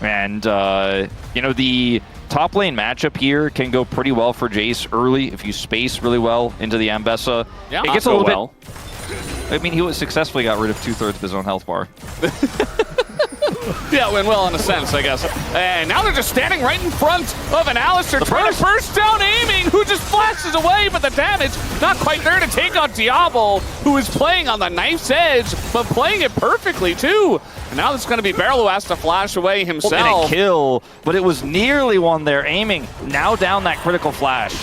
And, you know, the top lane matchup here can go pretty well for Jace early if you space really well into the Ambessa. Yeah, it gets a little bit. I mean, he successfully got rid of 2/3 of his own health bar. Yeah, went well in a sense, I guess. And now they're just standing right in front of an Alistar trying to burst down aiming, who just flashes away, but the damage not quite there to take on Diablo, who is playing on the knife's edge, but playing it perfectly too. And now it's going to be Beryl who has to flash away himself. And a kill, but it was nearly one there aiming. Now down that critical flash.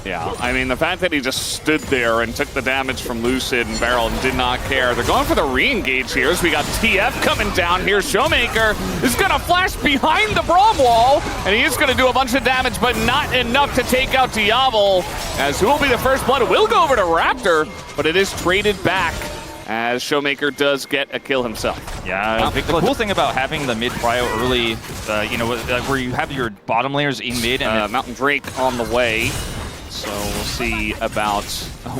Yeah, I mean, the fact that he just stood there and took the damage from Lucid and Beryl and did not care. They're going for the re-engage here as we got TF coming down here. Showmaker is going to flash behind the Braum wall, and he is going to do a bunch of damage, but not enough to take out Diablo, as who will be the first blood? It will go over to Raptor, but it is traded back as Showmaker does get a kill himself. Yeah, the cool thing about having the mid prio early, you know, where you have your bottom layers in mid and Mountain Drake on the way. So we'll see about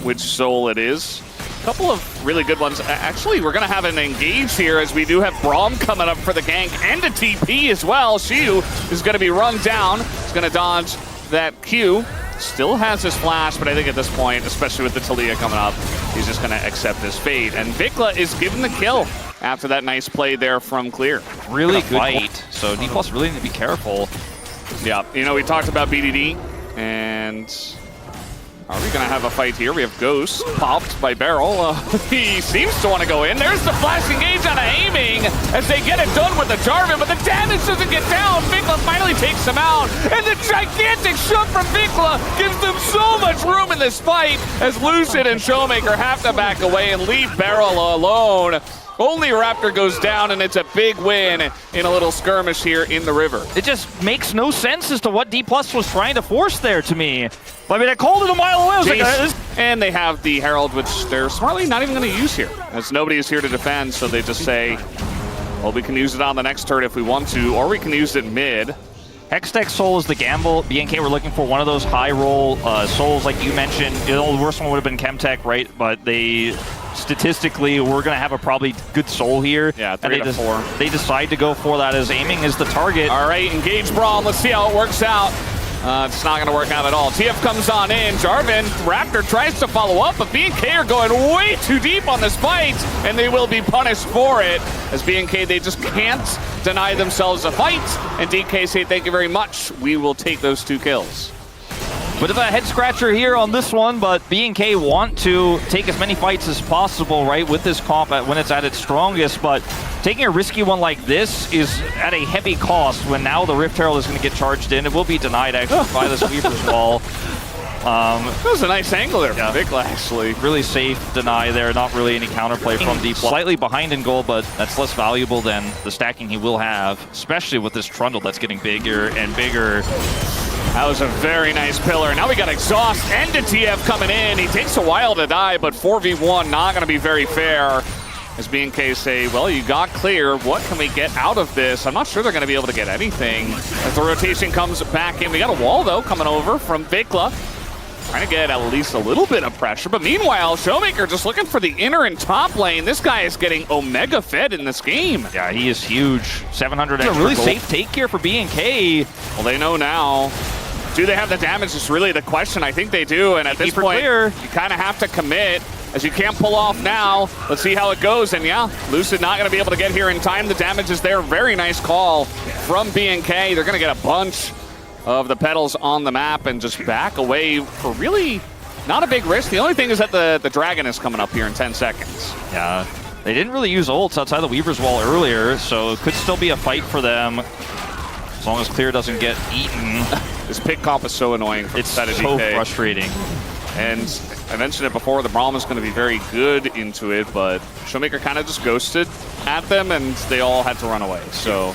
which soul it is. A couple of really good ones. Actually, we're going to have an engage here as we do have Braum coming up for the gank and a TP as well. Shiu is going to be run down. He's going to dodge that Q. Still has his flash, but I think at this point, especially with the Talia coming up, he's just going to accept his fate. And Vikla is given the kill after that nice play there from Clear. Really good fight. So D+ really need to be careful. Yeah, you know, we talked about BDD, and are we going to have a fight here? We have Ghost popped by Beryl. He seems to want to go in. There's the flash engage on aiming as they get it done with the Jarvan, but the damage doesn't get down. Vikla finally takes him out, and the gigantic shove from Vikla gives them so much room in this fight as Lucid and Showmaker have to back away and leave Beryl alone. Only Raptor goes down, and it's a big win in a little skirmish here in the river. It just makes no sense as to what D+ was trying to force there to me. I mean, I called it a mile away. I was like, and they have the Herald, which they're smartly not even going to use here, as nobody is here to defend, so they just say, well, we can use it on the next turret if we want to, or we can use it mid. Hextech Soul is the gamble. BNK were looking for one of those high roll souls like you mentioned. You know, the worst one would have been Chemtech, right? But they statistically we're going to have a probably good soul here. Yeah, 3 to 4. They decide to go for that as aiming is the target. All right, engage Braum. Let's see how it works out. It's not going to work out at all. TF comes on in. Jarvan, Raptor tries to follow up, but BNK are going way too deep on this fight, and they will be punished for it. As BNK, they just can't deny themselves a fight. And DK say, thank you very much. We will take those 2 kills. Bit of a head scratcher here on this one, but BNK want to take as many fights as possible, right, with this comp when it's at its strongest, but taking a risky one like this is at a heavy cost when now the Rift Herald is going to get charged in. It will be denied actually by this Weaver's Wall. That was a nice angle there from Vikla, actually. Really safe deny there, not really any counterplay from D+. Slightly behind in gold, but that's less valuable than the stacking he will have, especially with this Trundle that's getting bigger and bigger. That was a very nice pillar. Now we got Exhaust and a TF coming in. He takes a while to die, but 4v1 not going to be very fair. As BNK say, well, you got Clear. What can we get out of this? I'm not sure they're going to be able to get anything. As the rotation comes back in, we got a wall, though, coming over from Vikla. Trying to get at least a little bit of pressure. But meanwhile, Showmaker just looking for the inner and top lane. This guy is getting Omega fed in this game. Yeah, he is huge. 700 extra. A really safe take here for BNK. Well, they know now. Do they have the damage is really the question. I think they do. And at this point, you kind of have to commit, as you can't pull off now. Let's see how it goes. And yeah, Lucid not going to be able to get here in time. The damage is there. Very nice call from BNK. They're going to get a bunch of the petals on the map and just back away for really not a big risk. The only thing is that the dragon is coming up here in 10 seconds. Yeah, they didn't really use ults outside the Weaver's Wall earlier, so it could still be a fight for them as long as Clear doesn't get eaten. This pick comp is so annoying. It's so frustrating. And I mentioned it before, the Braum is going to be very good into it, but Showmaker kind of just ghosted at them and they all had to run away. So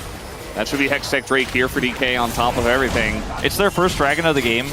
that should be Hextech Drake here for DK on top of everything. It's their first dragon of the game,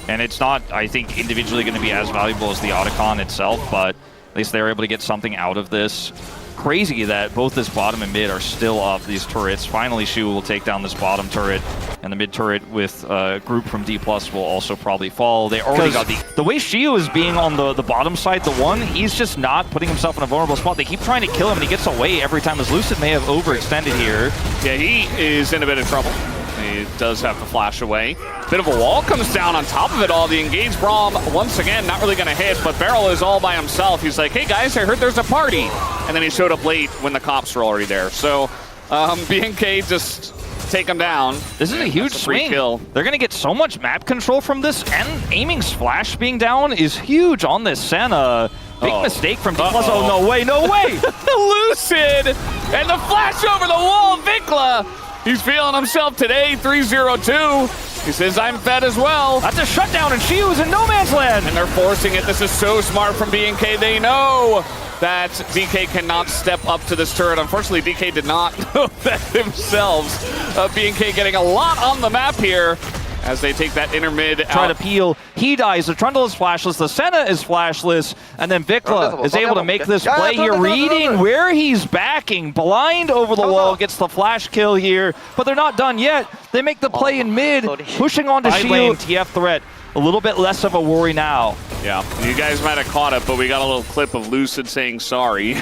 and it's not, I think, individually going to be as valuable as the Otacon itself, but at least they're able to get something out of this. crazy that both this bottom and mid are still up, these turrets. Finally, Shu will take down this bottom turret, and the mid turret with a group from D+ will also probably fall. They already got the way Shiu is being on the bottom side, the one, he's just not putting himself in a vulnerable spot. They keep trying to kill him, and he gets away every time, as Lucid may have overextended here. Yeah, he is in a bit of trouble. He does have to flash away. Bit of a wall comes down on top of it all. The engaged Braum, once again, not really going to hit, but Beryl is all by himself. He's like, hey guys, I heard there's a party. And then he showed up late when the cops were already there. So BNK just take him down. This is a huge swing. Kill. They're going to get so much map control from this, and aiming's flash being down is huge on this Senna. Big mistake from D+. Oh, no way, no way! Lucid! And the flash over the wall, Vikla! He's feeling himself today, 3-0-2. He says, I'm fed as well. That's a shutdown, and she was in no man's land. And they're forcing it. This is so smart from BNK. They know that DK cannot step up to this turret. Unfortunately, DK did not know that themselves. BNK getting a lot on the map here as they take that inner mid out. Try to peel. He dies. The Trundle is flashless. The Senna is flashless. And then Vikla is able to make this play here, reading where he's backing. Blind over the wall, gets the flash kill here. But they're not done yet. They make the play in mid, pushing on to Shield. TF threat. A little bit less of a worry now. Yeah, you guys might have caught it, but we got a little clip of Lucid saying sorry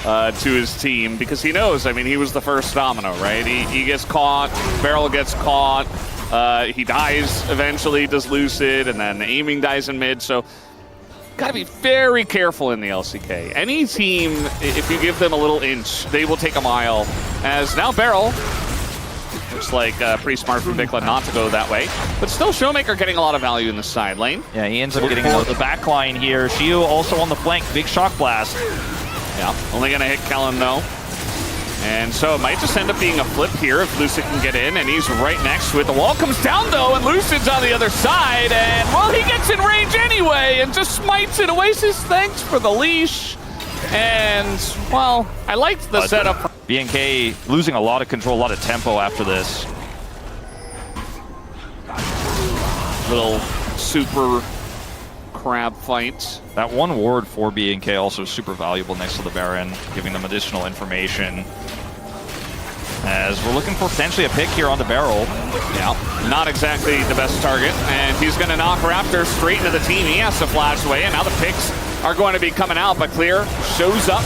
to his team, because he knows, I mean, he was the first domino, right? He gets caught, Beryl gets caught, he dies eventually, does Lucid, and then Aiming dies in mid, so gotta be very careful in the LCK. Any team, if you give them a little inch, they will take a mile, as now Beryl, looks like pretty smart from Vikla not to go that way. But still, Showmaker getting a lot of value in the side lane. Yeah, he ends up getting the back line here. Shiu also on the flank. Big shock blast. Yeah, only going to hit Kellen, though. And so it might just end up being a flip here if Lucid can get in, and he's right next to it. The wall comes down, though, and Lucid's on the other side. And, well, he gets in range anyway and just smites it. Oasis, thanks for the leash. And, well, I liked the setup. BNK losing a lot of control, a lot of tempo after this. Little super crab fight. That one ward for BNK also super valuable next to the Baron, giving them additional information. As we're looking for potentially a pick here on the Barrel. Yeah, not exactly the best target. And he's going to knock Raptor straight into the team. He has to flash away, and now the picks are going to be coming out, but Clear shows up.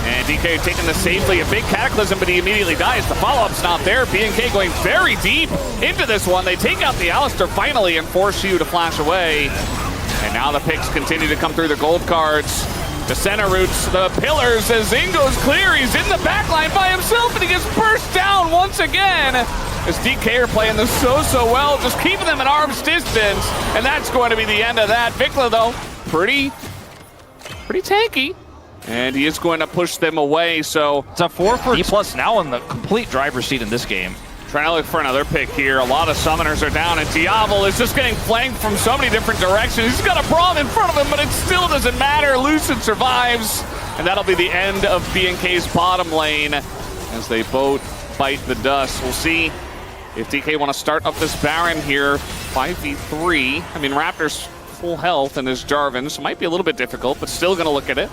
And DK taking this safely, a big cataclysm, but he immediately dies. The follow-up's not there. BNK going very deep into this one. They take out the Alistar finally and force you to flash away. And now the picks continue to come through the gold cards. The center roots, the pillars, as Ingo's clear. He's in the backline by himself, and he gets burst down once again. As DK are playing this so well, just keeping them at arm's distance. And that's going to be the end of that. Vikla, though, pretty tanky. And he is going to push them away, so... It's a 4 for D+ now in the complete driver's seat in this game. Trying to look for another pick here. A lot of summoners are down, and Diablo is just getting flanked from so many different directions. He's got a Braum in front of him, but it still doesn't matter. Lucid survives, and that'll be the end of BNK's bottom lane as they both bite the dust. We'll see if DK want to start up this Baron here. 5v3. I mean, Raptor's full health and his Jarvan, so it might be a little bit difficult, but still going to look at it.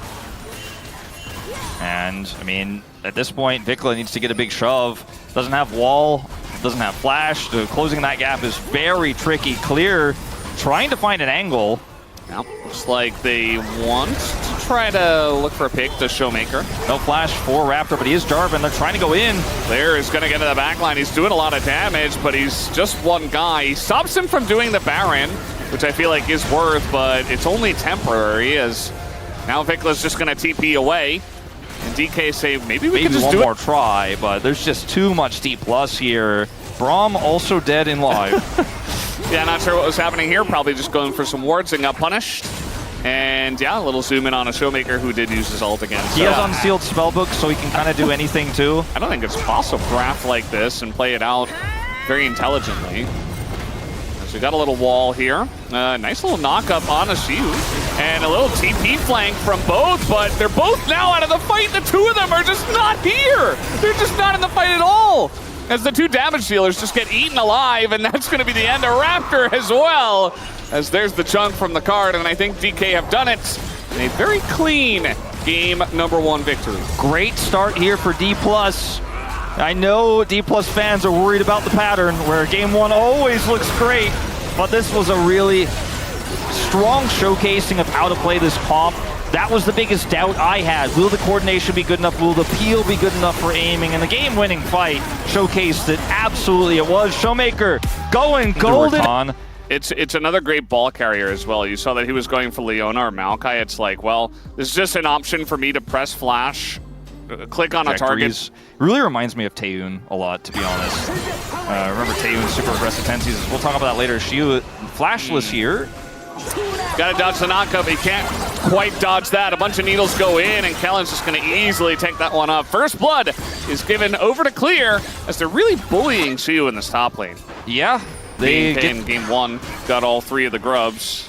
And, I mean, at this point, Vikla needs to get a big shove. Doesn't have wall, doesn't have flash. So closing that gap is very tricky. Clear trying to find an angle. Now, looks like they want to try to look for a pick to Showmaker. No flash for Raptor, but he is Jarvan. They're trying to go in. Clear is going to get to the backline. He's doing a lot of damage, but he's just one guy. He stops him from doing the Baron, which I feel like is worth, but it's only temporary, as now Vikla's just going to TP away. And DK say, maybe we can just do one more try, but there's just too much D+ here. Braum also dead in live. Yeah, not sure what was happening here. Probably just going for some wards and got punished. And yeah, a little zoom in on a Showmaker who did use his ult again. He has unsealed spellbook, so he can kind of do anything too. I don't think it's possible to draft like this and play it out very intelligently. So we got a little wall here. Nice little knock up on a Shield. And a little TP flank from both, but they're both now out of the fight. The two of them are just not here. They're just not in the fight at all. As the two damage dealers just get eaten alive, and that's going to be the end of Raptor as well. As there's the chunk from the card, and I think DK have done it in a very clean game number 1 victory. Great start here for D+. I know D+ fans are worried about the pattern where game 1 always looks great, but this was a really strong showcasing of how to play this comp. That was the biggest doubt I had. Will the coordination be good enough? Will the peel be good enough for aiming? And the game-winning fight showcased it. Absolutely it was. Showmaker going golden. It's another great ball carrier as well. You saw that he was going for Leona or Maokai. It's like, well, this is just an option for me to press flash, click on a target. Really reminds me of Taeyoon a lot, to be honest. Remember Taeyoon's super aggressive tendencies. We'll talk about that later. Shiu flashless here. Got to dodge the knockup. He can't quite dodge that. A bunch of needles go in, and Kellen's just going to easily take that one up. First blood is given over to Clear as they're really bullying Shiu in this top lane. Yeah. They in game 1 got all 3 of the grubs.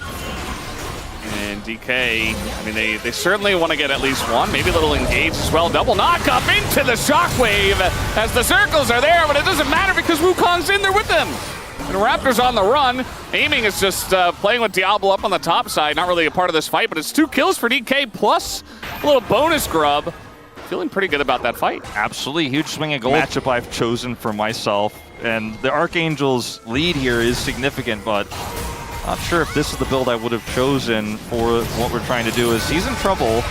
And DK, I mean, they certainly want to get at least one, maybe a little engaged as well. Double knockup into the shockwave as the circles are there, but it doesn't matter because Wukong's in there with them. And Raptor's on the run. Aiming is just playing with Diablo up on the top side. Not really a part of this fight, but it's 2 kills for DK plus a little bonus grub. Feeling pretty good about that fight. Absolutely. Huge swing and goal matchup I've chosen for myself. And the Archangel's lead here is significant, but not sure if this is the build I would have chosen for what we're trying to do, as he's in trouble.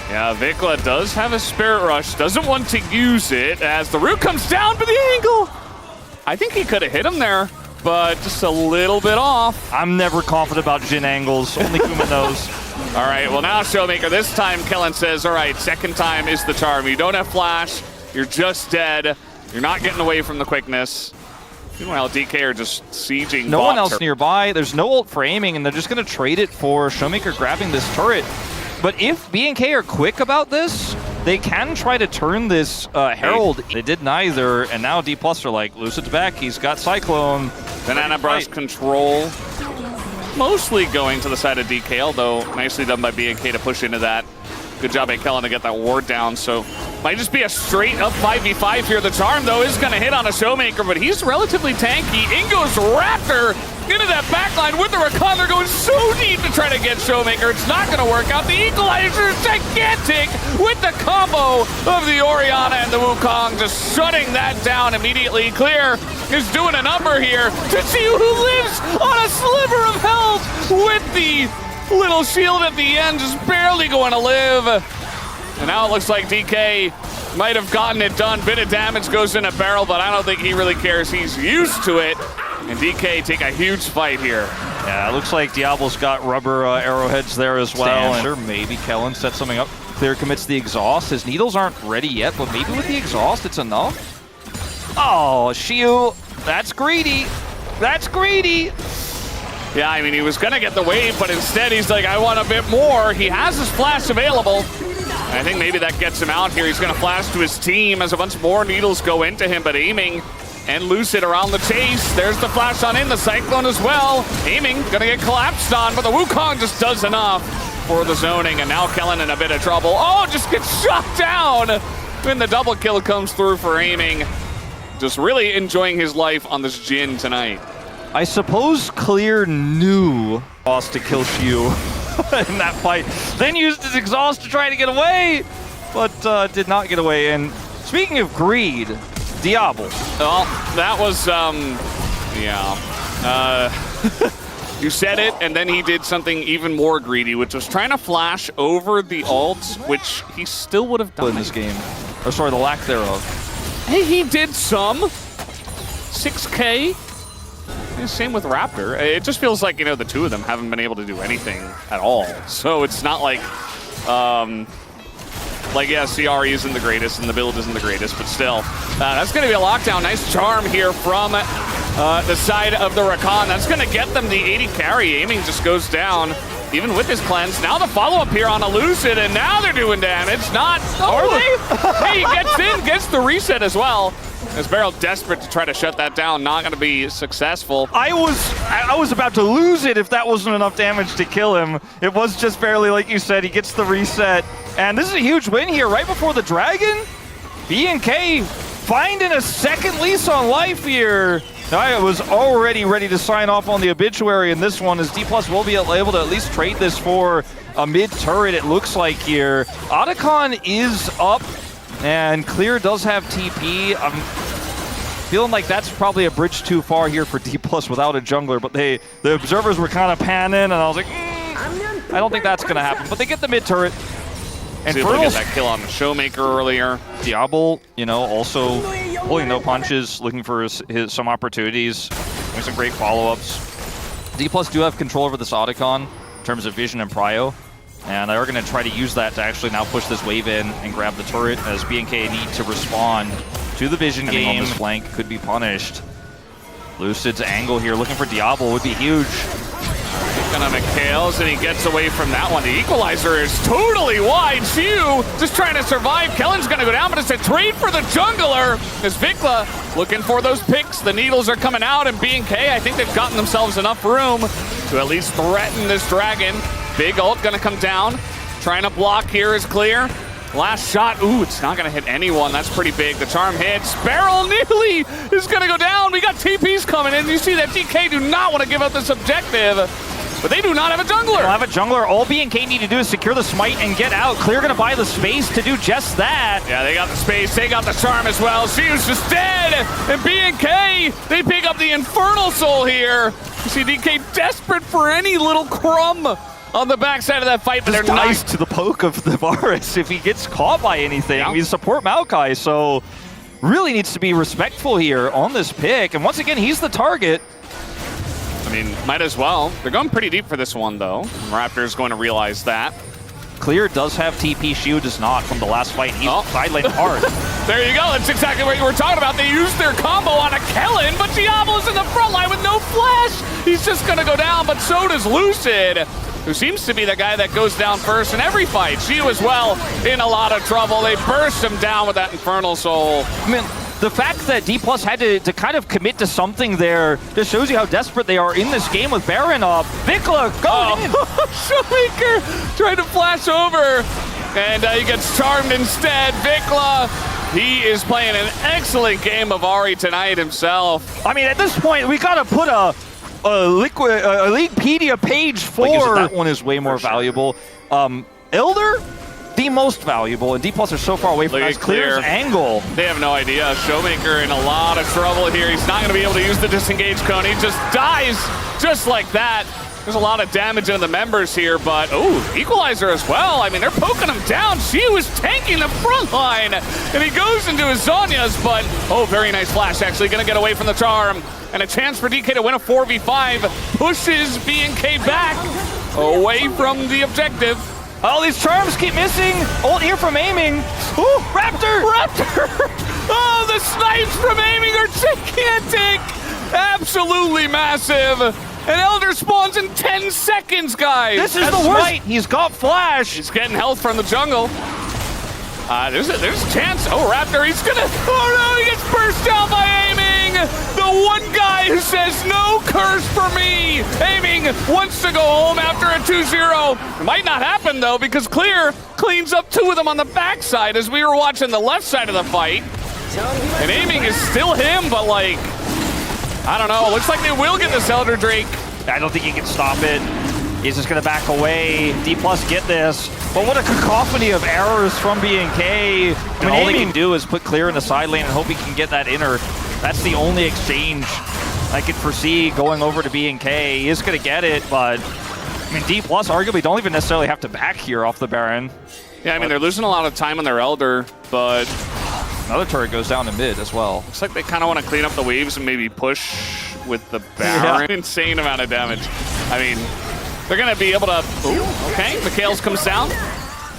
Yeah, Vikla does have a Spirit Rush. Doesn't want to use it as the root comes down, but the angle. I think he could have hit him there, but just a little bit off. I'm never confident about Jhin angles. Only Kuma knows. All right, well now Showmaker, this time Kellen says, all right, second time is the charm. You don't have flash, you're just dead. You're not getting away from the quickness. Meanwhile, DK are just sieging. No one else nearby. There's no ult for aiming, and they're just going to trade it for Showmaker grabbing this turret. But if BNK are quick about this, they can try to turn this Herald. They did neither, and now D+ are like, Lucid's back. He's got Cyclone. Banana Brush control. Mostly going to the side of DK, although nicely done by BNK to push into that. Good job by Kellen to get that ward down, so might just be a straight up 5v5 here. The charm, though, is going to hit on a Showmaker, but he's relatively tanky. In goes Raptor into that backline with the Rakan. They're going so deep to try to get Showmaker. It's not going to work out. The Equalizer is gigantic with the combo of the Orianna and the Wukong, just shutting that down immediately. Clear is doing a number here to see who lives on a sliver of health with the little shield at the end, just barely going to live. And now it looks like DK might have gotten it done. Bit of damage goes in a barrel, but I don't think he really cares. He's used to it. And DK take a huge fight here. Yeah, it looks like Diablo's got rubber arrowheads there as well. And sure, maybe Kellen sets something up. Clear commits the exhaust. His needles aren't ready yet, but maybe with the exhaust it's enough. Oh, Shiu, that's greedy. That's greedy. Yeah, I mean, he was going to get the wave, but instead he's like, I want a bit more. He has his flash available. I think maybe that gets him out here. He's going to flash to his team as a bunch more needles go into him, but aiming and Lucid around the chase. There's the flash on in, the Cyclone as well. Aiming, going to get collapsed on, but the Wukong just does enough for the zoning, and now Kellen in a bit of trouble. Oh, just gets shot down when the double kill comes through for aiming. Just really enjoying his life on this Jhin tonight. I suppose Clear knew lost to kill Shiu in that fight. Then used his exhaust to try to get away, but did not get away. And speaking of greed, Diablo. Well, that was, you said it, and then he did something even more greedy, which was trying to flash over the ults, which he still would have done in this game. Or sorry, the lack thereof. Hey, he did some. 6K. Same with Raptor. It just feels like, the two of them haven't been able to do anything at all. So it's not like, yeah, CR isn't the greatest and the build isn't the greatest, but still. That's going to be a lockdown. Nice charm here from the side of the Rakan. That's going to get them the 80 carry. Aiming just goes down, even with his cleanse. Now the follow-up here on a Lucid, and now they're doing damage. Not, are they? Hey, he gets in, gets the reset as well. As Beryl desperate to try to shut that down, not going to be successful. I was about to lose it if that wasn't enough damage to kill him. It was just barely, like you said, he gets the reset. And this is a huge win here right before the Dragon. BNK finding a second lease on life here. I was already ready to sign off on the obituary in this one, as D+ will be able to at least trade this for a mid turret, it looks like here. Otacon is up, and Clear does have TP. I'm feeling like that's probably a bridge too far here for D+ without a jungler, but the observers were kind of panning, and I was like, I don't think that's going to happen. But they get the mid turret. And see if we get that kill on the Showmaker earlier. Diablo, you know, also pulling no punches, looking for some opportunities, doing some great follow-ups. D+ do have control over this Otacon in terms of vision and prio, and they are going to try to use that to actually now push this wave in and grab the turret, as BNK need to respond to the vision game. On this flank could be punished. Lucid's angle here, looking for Diablo, would be huge. Gonna McHale's, and he gets away from that one. The equalizer is totally wide. Shu just trying to survive. Kellen's gonna go down, but it's a trade for the jungler. As Vikla looking for those picks. The needles are coming out, and BNK, I think they've gotten themselves enough room to at least threaten this dragon. Big ult gonna come down. Trying to block here is Clear. Last shot, ooh, it's not gonna hit anyone. That's pretty big. The charm hits. Barrel nearly is gonna go down. We got TPs coming in. You see that DK do not want to give up this objective, but they do not have a jungler. They don't have a jungler. All BNK need to do is secure the smite and get out. Clear gonna buy the space to do just that. Yeah, they got the space. They got the charm as well. Shu's just dead. And BNK, they pick up the Infernal Soul here. You see DK desperate for any little crumb on the backside of that fight, but they're nice to the poke of the Varus if he gets caught by anything. Yeah. We support Maokai, so really needs to be respectful here on this pick. And once again, he's the target. I mean, might as well. They're going pretty deep for this one, though. Raptor's going to realize that. Clear does have TP, Shu does not from the last fight. He's side lane hard. There you go. That's exactly what you were talking about. They used their combo on a Kellen, but Diablo's in the front line with no flash. He's just going to go down, but so does Lucid, who seems to be the guy that goes down first in every fight. Shu as well in a lot of trouble. They burst him down with that Infernal Soul. I mean, the fact that D+ had to kind of commit to something there just shows you how desperate they are in this game with Baron up. Vikla, go in! Showmaker trying to flash over, and he gets charmed instead. Vikla, he is playing an excellent game of Ahri tonight himself. I mean, at this point, we gotta put a Leaguepedia page for that one is way more valuable. Elder, the most valuable, and D+ are so far away from that. Clear's angle. They have no idea. Showmaker in a lot of trouble here. He's not going to be able to use the disengage cone. He just dies just like that. There's a lot of damage into the members here, but equalizer as well. I mean, they're poking him down. She was tanking the front line, and he goes into his Zhonya's, but very nice flash. Actually going to get away from the charm, and a chance for DK to win a 4v5. Pushes BNK back away from the objective. Oh, these charms keep missing. Ult here from aiming. Ooh, Raptor! Oh, the snipes from aiming are gigantic. Absolutely massive. And Elder spawns in 10 seconds, guys. This is the worst. He's got flash. He's getting health from the jungle. There's a chance. Raptor, he's gonna. Oh no, he gets burst down by aiming. The one guy who says no curse for me. Aiming wants to go home after a 2-0. It might not happen though, because Clear cleans up 2 of them on the backside as we were watching the left side of the fight. And aiming is still him, but like, I don't know. It looks like they will get this Elder Drake. I don't think he can stop it. He's just going to back away. D+ get this. But what a cacophony of errors from BNK. I mean, all he can do is put Clear in the side lane and hope he can get that inner. That's the only exchange I could foresee going over to BNK. He is going to get it, but I mean, D+ arguably don't even necessarily have to back here off the Baron. Yeah, I mean, they're losing a lot of time on their Elder, but another turret goes down to mid as well. Looks like they kind of want to clean up the waves and maybe push with the Baron. Yeah. Insane amount of damage. I mean, they're going to be able to... okay, McHale's comes down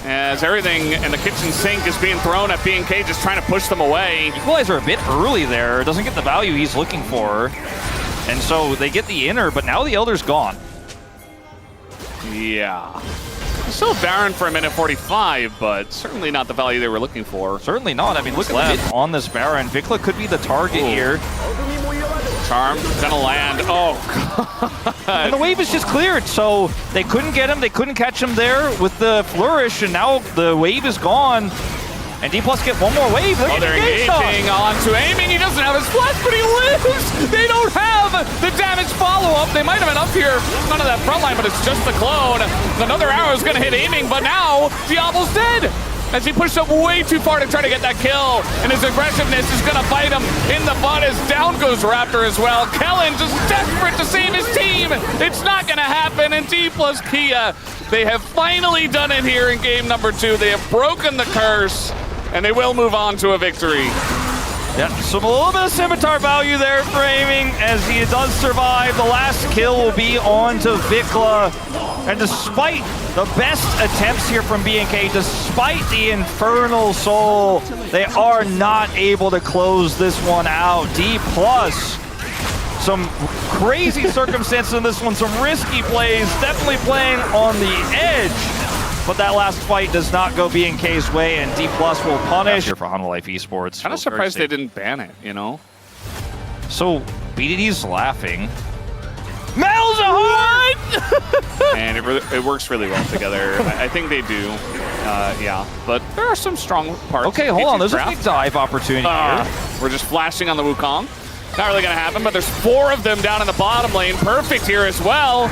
as everything in the kitchen sink is being thrown at BNK, just trying to push them away. Equalizer a bit early there. Doesn't get the value he's looking for. And so they get the inner, but now the Elder's gone. Yeah. Still Baron for a minute 45, but certainly not the value they were looking for. Certainly not. I mean, look at the mid on this Baron. Vikla could be the target here. Charm gonna land. Oh, God. And the wave is just cleared, so they couldn't get him. They couldn't catch him there with the flourish, and now the wave is gone. And D+ get one more wave. Oh, they're engaging onto aiming. He doesn't have his flash, but he lives. They don't have the damage follow-up. They might have enough here. None of that front line, but it's just the clone. Another arrow is going to hit aiming, but now Diablo's dead. As he pushed up way too far to try to get that kill. And his aggressiveness is going to bite him in the butt as down goes Raptor as well. Kellen just desperate to save his team. It's not going to happen. And D+ Kia, they have finally done it here in game number 2. They have broken the curse, and they will move on to a victory. Yeah, so a little bit of scimitar value there for aiming as he does survive. The last kill will be on to Vikla. And despite the best attempts here from BNK, despite the Infernal Soul, they are not able to close this one out. D+, some crazy circumstances in this one, some risky plays, definitely playing on the edge. But that last fight does not go BNK's way, and D+ will punish. Here for Hanwha Life Esports. Kind of surprised they didn't ban it, you know? So, BDD's laughing. Malzahar! And it works really well together. I think they do, yeah. But there are some strong parts. Okay, hold on. There's a big dive opportunity here. We're just flashing on the Wukong. Not really going to happen, but there's 4 of them down in the bottom lane. Perfect here as well.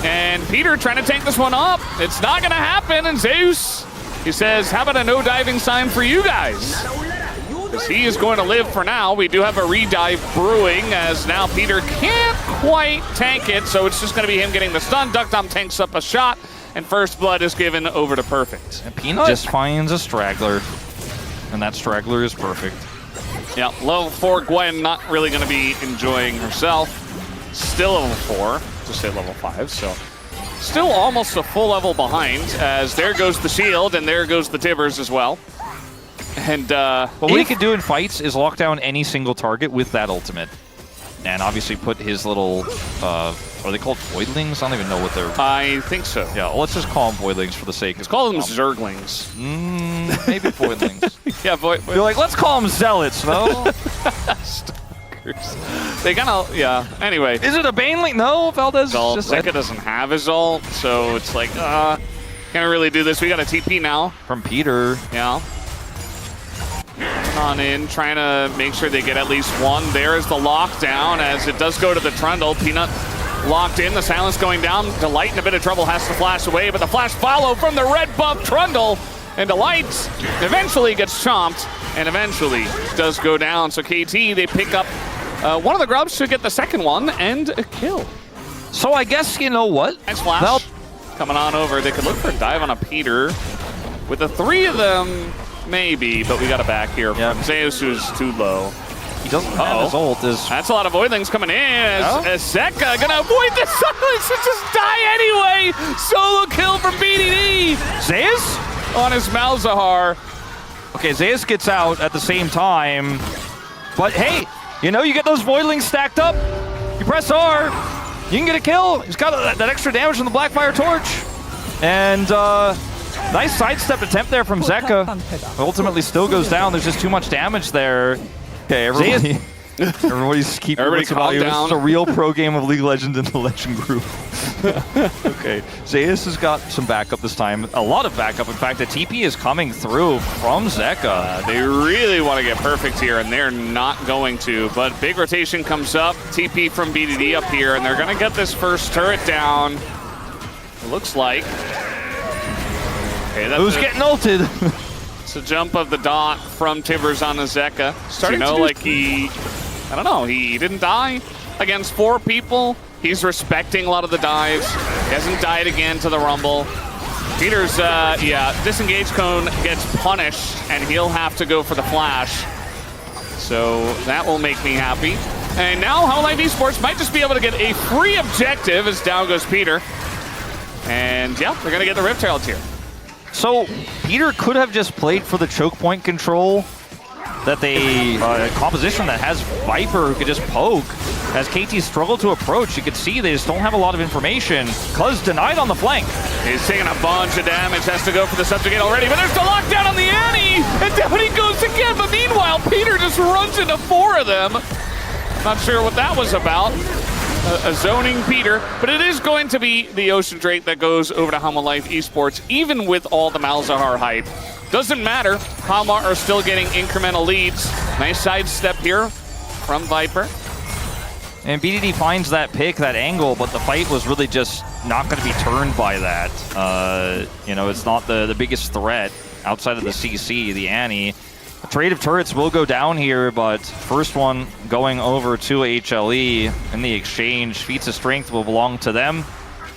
And Peter trying to tank this one up. It's not going to happen. And Zeus, he says, how about a no diving sign for you guys? Because he is going to live for now. We do have a redive brewing as now Peter can't quite tank it. So it's just going to be him getting the stun. Duckdom tanks up a shot. And first blood is given over to Perfect. And Peanut just finds a straggler. And that straggler is perfect. Yeah, level 4 Gwen not really going to be enjoying herself. Still level 4. Just say level 5, so still almost a full level behind, as there goes the shield and there goes the Tibbers as well. And what he could do in fights is lock down any single target with that ultimate, and obviously put his little are they called voidlings? I don't even know what they're. I think so. Yeah, well, let's just call them voidlings for the sake. Let's call them zerglings. Maybe voidlings. Yeah, you're like, let's call them zealots, no? They kind of, yeah. Anyway. Is it a Baneling? No, Valdez just Zeka doesn't have his ult, so it's like, can't really do this. We got a TP now. From Peter. Yeah. On in, trying to make sure they get at least one. There is the lockdown as it does go to the Trundle. Peanut locked in, the silence going down. Delight in a bit of trouble, has to flash away, but the flash follow from the red buff Trundle. And Delight eventually gets chomped and eventually does go down. So KT, they pick up one of the grubs to get the second one and a kill. So I guess, you know what? Nice flash coming on over. They could look for a dive on a Peter. With the 3 of them, maybe, but we got a back here from Zeus, who's too low. He doesn't have his ult. That's a lot of voidlings coming in as Zeka gonna avoid the silence and just die anyway. Solo kill from BDD. Zeus? On his Malzahar. Okay, Zeus gets out at the same time. But hey, you know, you get those voidlings stacked up. You press R, you can get a kill. He's got that extra damage from the Blackfire Torch. And nice sidestep attempt there from Zeka. Ultimately still goes down. There's just too much damage there. Okay, everybody. Everybody's keeping everybody calm down. This is a real pro game of League of Legends in the Legend group. Okay, Zeus has got some backup this time. A lot of backup. In fact, the TP is coming through from Zeka. They really want to get perfect here, and they're not going to. But big rotation comes up. TP from BDD up here, and they're going to get this first turret down. It looks like. Okay, who's getting ulted? It's a jump of the dot from Tibbers on the Zeka. Starting to like he... I don't know, he didn't die against 4 people. He's respecting a lot of the dives. He hasn't died again to the Rumble. Peter's, disengage cone gets punished, and he'll have to go for the flash. So that will make me happy. And now Hanwha Life Esports might just be able to get a free objective as down goes Peter. And yeah, they're going to get the Rift Herald here. So Peter could have just played for the choke point control. That they composition that has Viper who could just poke. As KT struggle to approach, you can see they just don't have a lot of information. Cuz denied on the flank. He's taking a bunch of damage, has to go for the subjugate already, but there's the lockdown on the Annie, and down he goes again. But meanwhile, Peter just runs into 4 of them. Not sure what that was about. A zoning Peter, but it is going to be the Ocean Drake that goes over to Hanwha Life Esports, even with all the Malzahar hype. Doesn't matter. Hama are still getting incremental leads. Nice sidestep here from Viper. And BDD finds that pick, that angle, but the fight was really just not going to be turned by that. You know, it's not the biggest threat outside of the CC, the Annie. A trade of turrets will go down here, but first one going over to HLE in the exchange. Feats of strength will belong to them.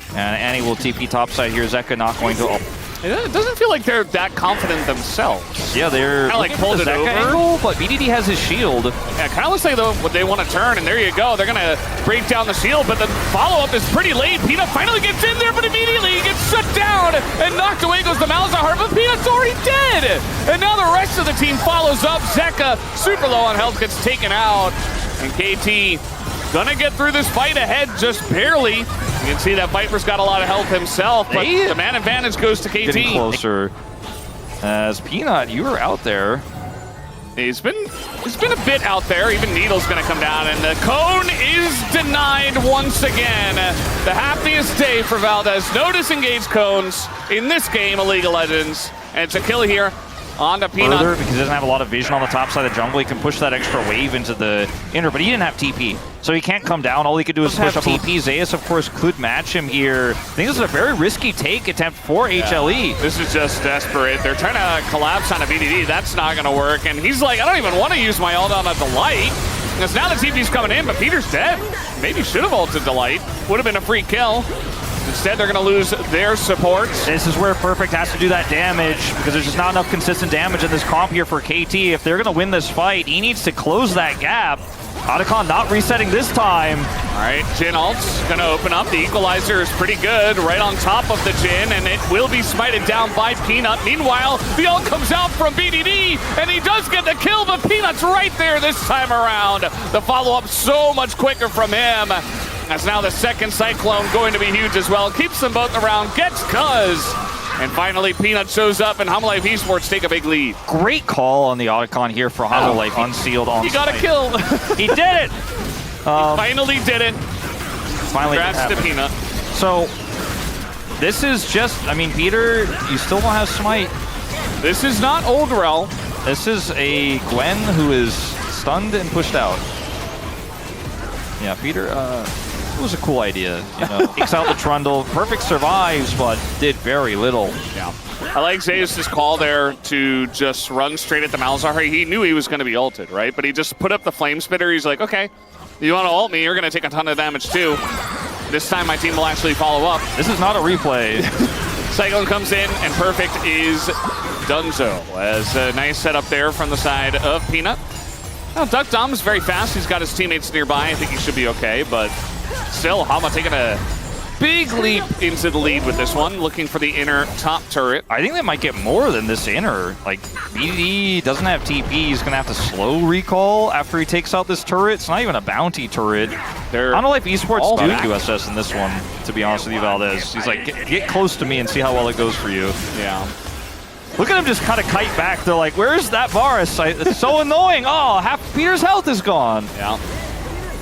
And Annie will TP topside here. Zeka not going to... It doesn't feel like they're that confident themselves. Yeah, they're like pulled it over. Angle, but BDD has his shield. Yeah, kind of looks like they want to turn, and there you go. They're going to break down the shield, but the follow-up is pretty late. Peanut finally gets in there, but immediately he gets shut down, and knocked away goes the Malzahar, but Peanut's already dead! And now the rest of the team follows up. Zeka, super low on health, gets taken out, and KT gonna get through this fight ahead just barely. You can see that Viper's got a lot of health himself, but the man advantage goes to KT. Getting closer. As Peanut, you were out there. He's been a bit out there. Even Needle's gonna come down, and the cone is denied once again. The happiest day for Valdez. No disengaged cones in this game of League of Legends. And it's a kill here on the Peanut. Further, because he doesn't have a lot of vision on the top side of the jungle, he can push that extra wave into the inner, but he didn't have TP. So he can't come down. All he could do is push up TP. Zeus, of course, could match him here. I think this is a very risky take attempt for HLE. This is just desperate. They're trying to collapse on a BDD. That's not going to work. And he's like, I don't even want to use my ult on a Delight. Because now the TP's coming in, but Peter's dead. Maybe should have ulted Delight. Would have been a free kill. Instead, they're going to lose their support. This is where Perfect has to do that damage, because there's just not enough consistent damage in this comp here for KT. If they're going to win this fight, he needs to close that gap. Otacon not resetting this time. All right, Jhin ult's going to open up. The equalizer is pretty good right on top of the Jhin, and it will be smited down by Peanut. Meanwhile, the ult comes out from BDD, and he does get the kill, but Peanut's right there this time around. The follow-up so much quicker from him. As now the second Cyclone going to be huge as well. Keeps them both around, gets Cuz. And finally, Peanut shows up, and Homalife Esports take a big lead. Great call on the Otacon here for Homalife, unsealed on He got a kill. He did it! He finally did it. Finally, congrats to Peanut. So, this is just, I mean, Peter, you still don't have Smite. This is not Old Rel. This is a Gwen who is stunned and pushed out. Yeah, Peter, it was a cool idea, you know. Takes out the Trundle. Perfect survives, but did very little. Yeah. I like Zeus' call there to just run straight at the Malzahar. He knew he was going to be ulted, right? But he just put up the Flame Spitter. He's like, okay, you want to ult me, you're going to take a ton of damage too. This time my team will actually follow up. This is not a replay. Cyclone comes in, and Perfect is donezo. As a nice setup there from the side of Peanut. Now, Duck Dom is very fast. He's got his teammates nearby. I think he should be okay, but still, Hama taking a big leap into the lead with this one, looking for the inner top turret. I think they might get more than this inner. Like, BDD doesn't have TP. He's going to have to slow recall after he takes out this turret. It's not even a bounty turret. I don't know if Esports doing USS in this one, to be honest with you, Valdez. He's like, get close to me and see how well it goes for you. Yeah. Look at him just kind of kite back. They're like, where's that Varus? It's so annoying. Oh, half Peter's health is gone. Yeah.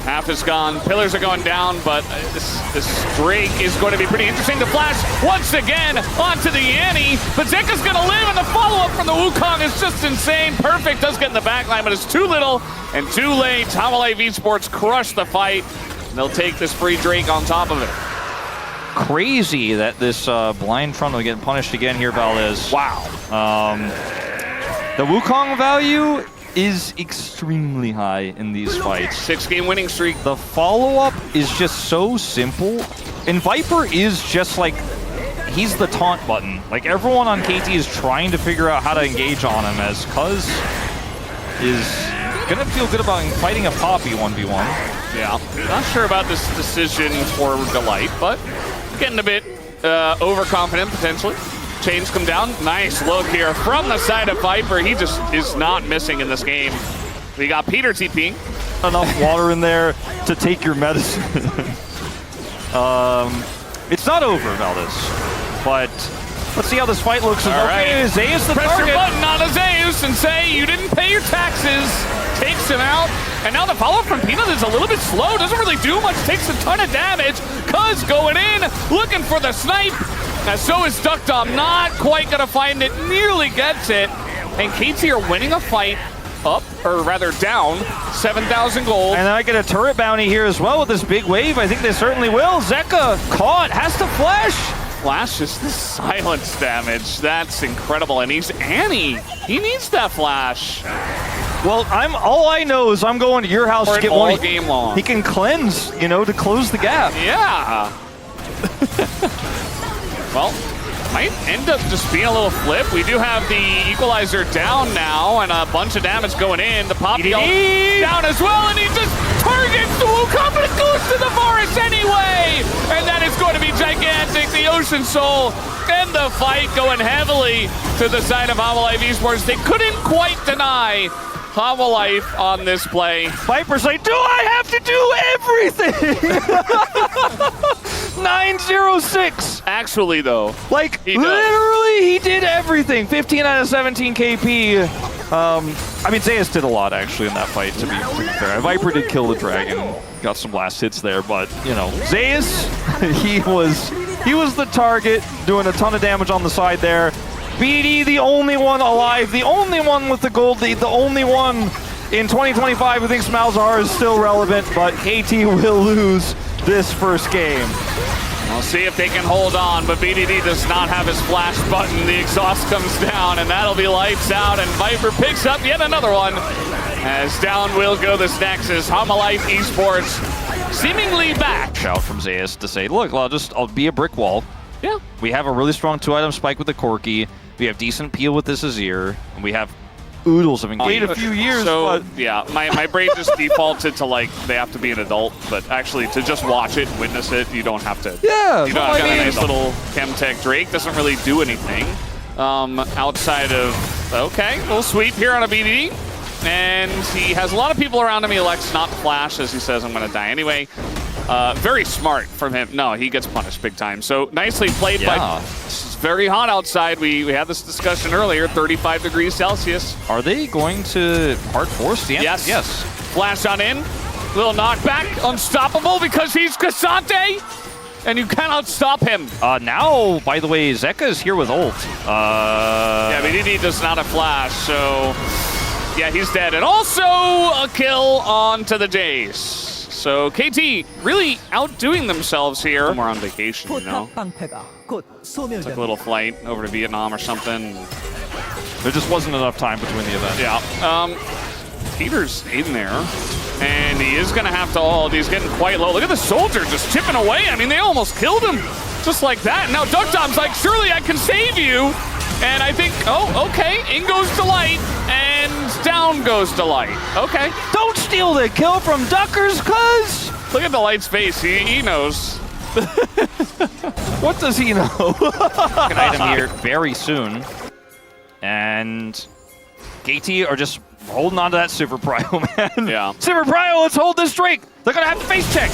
Half is gone. Pillars are going down, but this Drake is going to be pretty interesting to flash once again onto the Annie. But Zeka's going to live, and the follow-up from the Wukong is just insane. Perfect does get in the backline, but it's too little and too late. Homalife Esports crush the fight, and they'll take this free Drake on top of it. Crazy that this blind Trundle getting punished again here, Valdez. Wow. The Wukong value is extremely high in these fights. 6-game winning streak. The follow-up is just so simple. And Viper is just like, he's the taunt button. Like, everyone on KT is trying to figure out how to engage on him, as Cuz is gonna feel good about fighting a Poppy 1v1. Yeah, not sure about this decision for Delight, but getting a bit overconfident potentially. Chains come down. Nice look here from the side of Viper. He just is not missing in this game. We got Peter TPing. Enough water in there to take your medicine. It's not over, Valdez, but let's see how this fight looks. All right. Zeus the Press target. your button on a Zeus and say you didn't pay your taxes. Takes him out. And now the follow-up from Peanut is a little bit slow. Doesn't really do much. Takes a ton of damage. Cuz going in, looking for the snipe. And so is Duckdom, not quite gonna find it, nearly gets it. And KT are winning a fight up, or rather down, 7,000 gold. And then I get a turret bounty here as well with this big wave. I think they certainly will. Zeka caught, has to flash. Flash is the silence damage. That's incredible. And he's Annie. He needs that flash. Well, all I know is I'm going to your house to get all one. Game long. He can cleanse, you know, to close the gap. Yeah. Well, might end up just being a little flip. We do have the equalizer down now and a bunch of damage going in. The pop down as well, and he just targets the Wukong, but it goes to the forest anyway. And that is going to be gigantic. The Ocean Soul and the fight going heavily to the side of Homalife Esports. They couldn't quite deny Homalife on this play. Viper's like, do I have to do everything? 906. Actually, though, like, he does. literally, he did everything. 15 out of 17 KP. I mean, Zeus did a lot, actually, in that fight, to be fair. Viper did kill the dragon. Got some last hits there, but, you know, Zeus, he was the target, doing a ton of damage on the side there. BD, the only one alive, the only one with the gold lead, the only one in 2025 who thinks Malzahar is still relevant, but KT will lose this first game. We'll see if they can hold on, but BDD does not have his flash button. The exhaust comes down, and that'll be lights out, and Viper picks up yet another one. As down will go this Nexus. Homalife Esports seemingly back. Shout from Zeus to say, look, I'll be a brick wall. Yeah. We have a really strong 2-item spike with the Corki. We have decent peel with this Azir, and we have oodles of engagement. Wait a few years, so, but yeah, my brain just defaulted to, like, they have to be an adult, but actually to just watch it and witness it, you don't have to. Yeah, you know, got a nice little Chemtech. Drake doesn't really do anything outside of, okay, little sweep here on a BD. And he has a lot of people around him. He elects not to flash, as he says, I'm going to die anyway. Very smart from him. No, he gets punished big time. So nicely played by... It's very hot outside. We had this discussion earlier, 35 degrees Celsius. Are they going to hard force the end? Yes. Yes. Flash on in. Little knockback. Unstoppable because he's Cassante. And you cannot stop him. Now, by the way, Zeka is here with ult. Yeah, but he does not have flash, so... Yeah, he's dead. And also a kill onto the Jace. So KT really outdoing themselves here. We're on vacation, you know. Took a little flight over to Vietnam or something. There just wasn't enough time between the events. Yeah. Peter's in there. And he is going to have to ult. He's getting quite low. Look at the soldier just chipping away. I mean, they almost killed him just like that. Now Duckdom's like, surely I can save you. And I think, oh, okay. In goes Delight. And down goes Delight. Okay. Don't steal the kill from Duckers, cuz! Look at Delight's face. He knows. What does he know? An item here very soon. And KT are just holding on to that Super Prio, man. Yeah. Super Prio, let's hold this Drake. They're going to have to face check.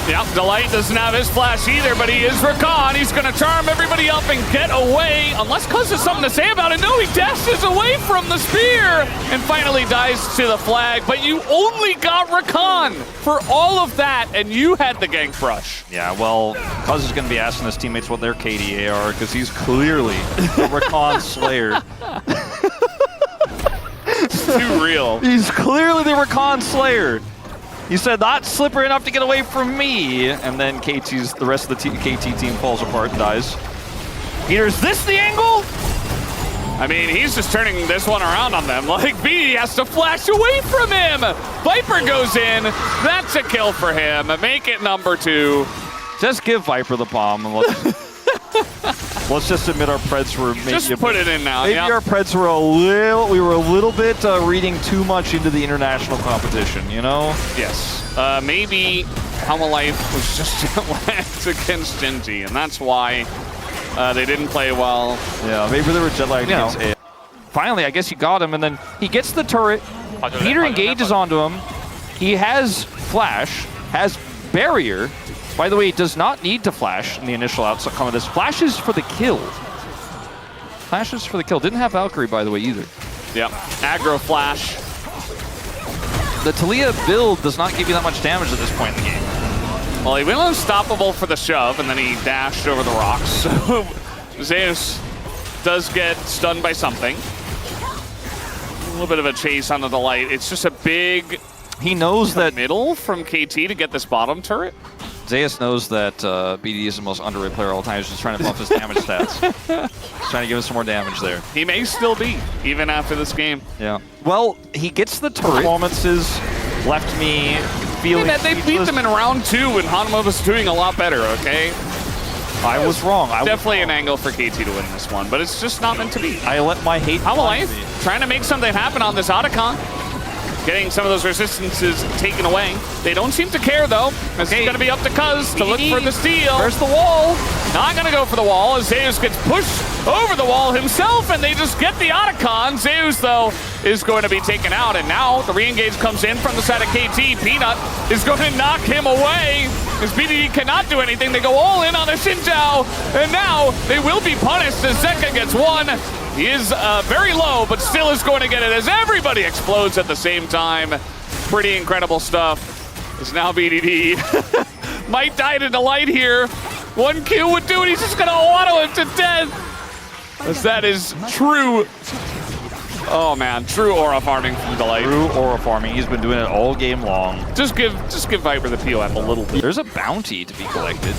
Yeah, Delight doesn't have his flash either, but he is Rakan. He's going to charm everybody up and get away. Unless Cuz has something to say about it. No, he dashes away from the spear and finally dies to the flag. But you only got Rakan for all of that, and you had the gank rush. Yeah, well, Cuz is going to be asking his teammates what their KDA are, because he's clearly the Rakan Slayer. It's too real. He's clearly the Rakan Slayer. He said, not slippery enough to get away from me. And then the rest of the KT team falls apart and dies. Peter, is this the angle? I mean, he's just turning this one around on them. Like, B has to flash away from him. Viper goes in. That's a kill for him. Make it number 2. Just give Viper the bomb and let's just admit our Preds were maybe just put it in now. Maybe our Preds were we were a little bit reading too much into the international competition, you know? Yes. Maybe Homalife was just jet-lagged against Genji, and that's why they didn't play well. Yeah, maybe they were jet-lagged against A. Finally, I guess you got him, and then he gets the turret. Peter engages onto him. He has flash, has barrier. By the way, it does not need to flash in the initial outcome of this. Flashes for the kill. Flashes for the kill. Didn't have Valkyrie, by the way, either. Yep. Aggro flash. The Talia build does not give you that much damage at this point in the game. Well, he went unstoppable for the shove, and then he dashed over the rocks. So Zeus does get stunned by something. A little bit of a chase onto the light. It's just a big He knows that middle from KT to get this bottom turret. Zeus knows that BDD is the most underrated player of all time. He's just trying to buff his damage stats. He's trying to give us some more damage there. He may still be, even after this game. Yeah. Well, he gets the turret. Performances left me feeling They beat them in round 2 when Hanma was doing a lot better, okay? I was wrong. Definitely an angle for KT to win this one, but it's just not meant to be. I let my hate How Life trying to make something happen on this Otacon. Getting some of those resistances taken away. They don't seem to care, though. This is going to be up to Cuz to look for the steal. Where's the wall? Not going to go for the wall as Zeus gets pushed over the wall himself, and they just get the Otacon. Zeus, though, is going to be taken out, and now the re-engage comes in from the side of KT. Peanut is going to knock him away as BDD cannot do anything. They go all in on a Xin Zhao, and now they will be punished as Zeka gets one. He is very low, but still is going to get it as everybody explodes at the same time. Pretty incredible stuff. It's now BDD. Might died in the light here. 1 kill would do it. He's just going to auto him to death. As that is true. Oh man, true aura farming from Delight. True aura farming. He's been doing it all game long. Just give Viper the POF a little bit. There's a bounty to be collected.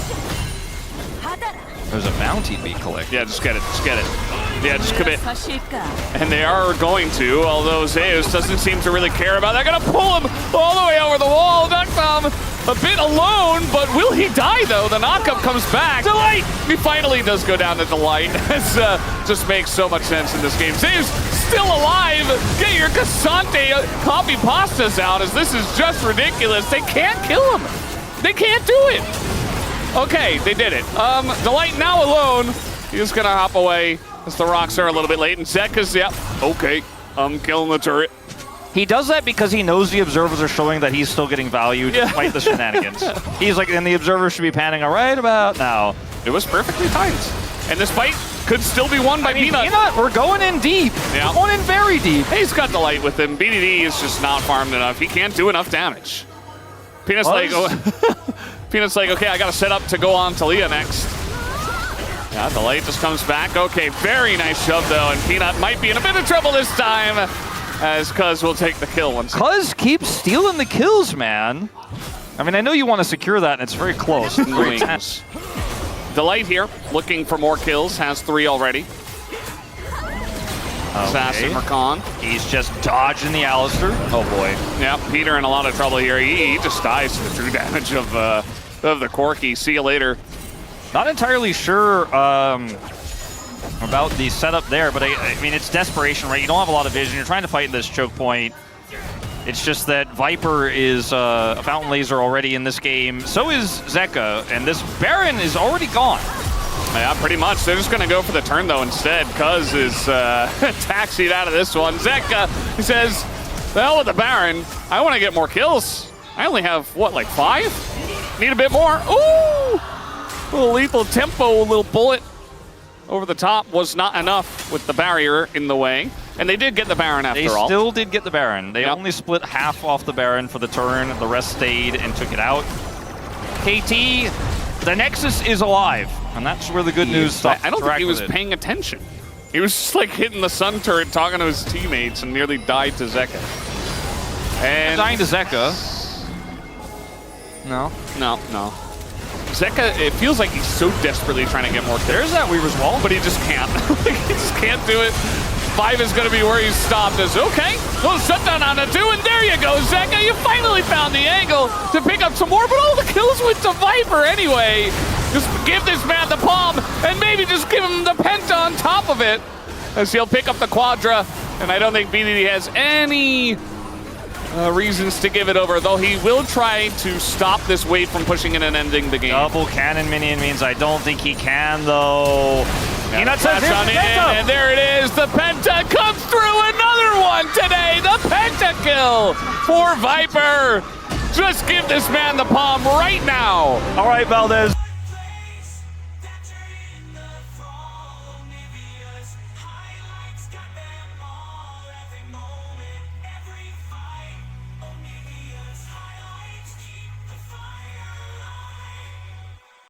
There's a bounty to be collected. Yeah, just get it. Just get it. Yeah, just commit. And they are going to, although Zeus doesn't seem to really care about that. They're going to pull him all the way over the wall. Duckthumb a bit alone, but will he die, though? The knockup comes back. Delight! He finally does go down to Delight. This just makes so much sense in this game. Zeus still alive. Get your Cassante copy pastas out, as this is just ridiculous. They can't kill him. They can't do it. Okay, they did it. Delight now alone. He's going to hop away. As the rocks are a little bit late, and Zeka's, yep, okay, I'm killing the turret. He does that because he knows the observers are showing that he's still getting value despite the shenanigans. He's like, and the observers should be panning right about now. It was perfectly timed. And this fight could still be won by Peanut. We're going in deep. Yeah. We're going in very deep. He's got the light with him. BDD is just not farmed enough. He can't do enough damage. Peanut's like, Peanut's like, okay, I got to set up to go on to Leah next. Yeah, the light just comes back. Okay, very nice shove, though, and Peanut might be in a bit of trouble this time, as Cuz will take the kill once again. Cuz keeps stealing the kills, man. I mean, I know you want to secure that, and it's very close. Wings. The light here, looking for more kills, has 3 already. Assassin Rakan. He's just dodging the Alistair. Oh, boy. Yeah, Peter in a lot of trouble here. He just dies to the true damage of the Corky. See you later. Not entirely sure about the setup there, but I mean, it's desperation, right? You don't have a lot of vision. You're trying to fight this choke point. It's just that Viper is a Fountain Laser already in this game. So is Zeka, and this Baron is already gone. Yeah, pretty much. They're just going to go for the turn, though, instead. Cuz is taxied out of this one. Zeka, he says, the hell with the Baron. I want to get more kills. I only have, what, like 5? Need a bit more. Ooh! A little lethal tempo, a little bullet over the top was not enough with the barrier in the way. And they did get the Baron after all. They still did get the Baron. They only split half off the Baron for the turn. The rest stayed and took it out. KT, the Nexus is alive. And that's where the good news stops. I don't think he was paying attention. He was just like hitting the sun turret, talking to his teammates, and nearly died to Zeka. And dying to Zeka. No. No. Zeka, it feels like he's so desperately trying to get more kills. There's that Weaver's Wall. But he just can't. He just can't do it. 5 is going to be where he's stopped. As okay, little shutdown on a 2, and there you go, Zeka. You finally found the angle to pick up some more, but all the kills went to Viper anyway. Just give this man the palm, and maybe just give him the penta on top of it, as he'll pick up the quadra. And I don't think BDD has any reasons to give it over, though he will try to stop this wave from pushing in and ending the game. Double cannon minion means I don't think he can, though. Peanut says on in, and there it is. The penta comes through. Another one today. The penta kill for Viper. Just give this man the palm right now. All right, Valdez.